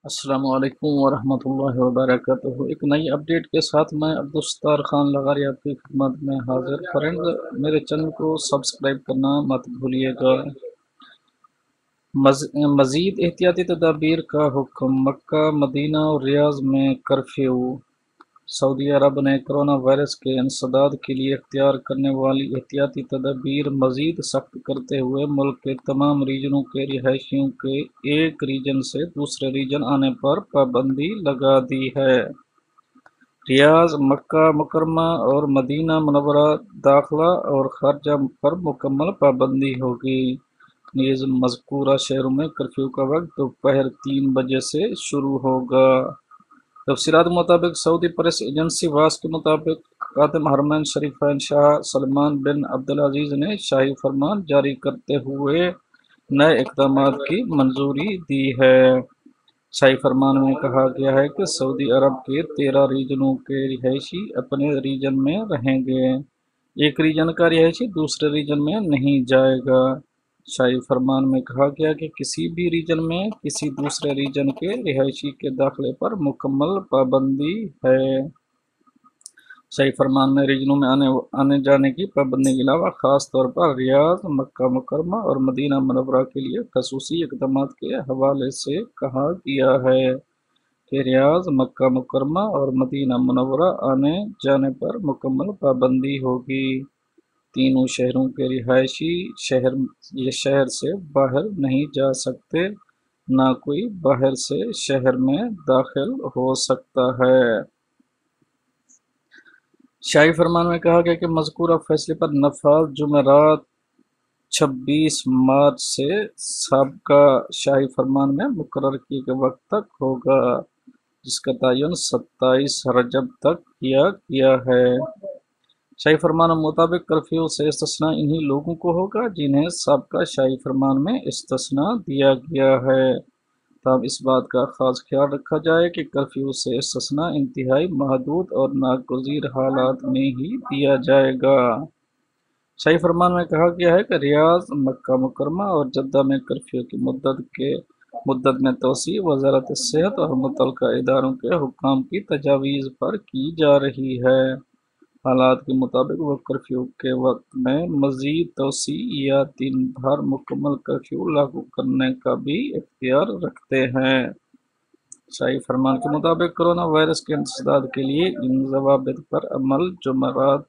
السلام علیکم ورحمۃ اللہ وبرکاتہ۔ ایک نئی اپڈیٹ کے ساتھ میں عبدالستار خان لغاری آپ کی خدمت میں حاضر۔ فرینڈ، میرے چینل کو سبسکرائب کرنا مت بھولیے گا۔ مزید احتیاطی تدابیر کا حکم، مکہ، مدینہ اور ریاض میں کرفیو۔ سعودی عرب نے کرونا وائرس کے انسداد کے لیے اختیار کرنے والی احتیاطی تدابیر مزید سخت کرتے ہوئے ملک کے تمام ریجنوں کے رہائشیوں کے ایک ریجن سے دوسرے ریجن آنے پر پابندی لگا دی ہے۔ ریاض، مکہ مکرمہ اور مدینہ منورہ داخلہ اور خارجہ پر مکمل پابندی ہوگی۔ نیز مذکورہ شہروں میں کرفیو کا وقت دوپہر 3 بجے سے شروع ہوگا۔ تفصیلات مطابق سعودی پریس ایجنسی واس کے مطابق خادم حرمین شریفین شاہ سلمان بن عبدالعزیز نے شاہی فرمان جاری کرتے ہوئے نئے اقدامات کی منظوری دی ہے۔ شاہی فرمان میں کہا گیا ہے کہ سعودی عرب کے 13 ریجنوں کے رہائشی اپنے ریجن میں رہیں گے۔ ایک ریجن کا رہائشی دوسرے ریجن میں نہیں جائے گا۔ شاہی فرمان میں کہا گیا کہ کسی بھی ریجن میں کسی دوسرے ریجن کے رہائشی کے داخلے پر مکمل پابندی ہے۔ شاہی فرمان میں ریجنوں میں آنے جانے کی پابندی کے علاوہ خاص طور پر ریاض، مکہ مکرمہ اور مدینہ منورہ کے لیے خصوصی اقدامات کے حوالے سے کہا گیا ہے کہ ریاض، مکہ مکرمہ اور مدینہ منورہ آنے جانے پر مکمل پابندی ہوگی۔ تینوں شہروں کے رہائشی شہر سے باہر نہیں جا سکتے، نہ کوئی باہر سے شہر میں داخل ہو سکتا ہے۔ شاہی فرمان میں کہا گیا کہ مذکورہ فیصلے پر نفاذ جمعرات 26 مارچ سے سابقہ شاہی فرمان میں مقرر کیے گئے وقت تک ہوگا، جس کا تعین 27 رجب تک کیا گیا ہے۔ شاہی فرمان کے مطابق کرفیو سے استثناء انہی لوگوں کو ہوگا جنہیں سابقہ شاہی فرمان میں استثناء دیا گیا ہے۔ تاہم اس بات کا خاص خیال رکھا جائے کہ کرفیو سے استثناء انتہائی محدود اور ناگزیر حالات میں ہی دیا جائے گا۔ شاہی فرمان میں کہا گیا ہے کہ ریاض، مکہ مکرمہ اور جدہ میں کرفیو کی مدت میں توسیع وزارت صحت اور متعلقہ اداروں کے حکام کی تجاویز پر کی جا رہی ہے۔ حالات کے مطابق وہ کرفیو کے وقت میں مزید توسیع یا دن بھر مکمل کرفیو لاگو کرنے کا بھی اختیار رکھتے ہیں۔ شاہی فرمان کے مطابق کرونا وائرس کے انسداد کے لیے ان ضوابط پر عمل جمعرات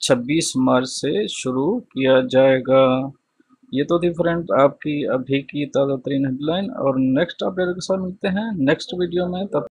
26 مارچ سے شروع کیا جائے گا۔ یہ تو تھی فرینڈ آپ کی ابھی کی تازہ ترین ہیڈ لائن، اور نیکسٹ اپڈیٹ کے ساتھ ملتے ہیں نیکسٹ ویڈیو میں۔ تب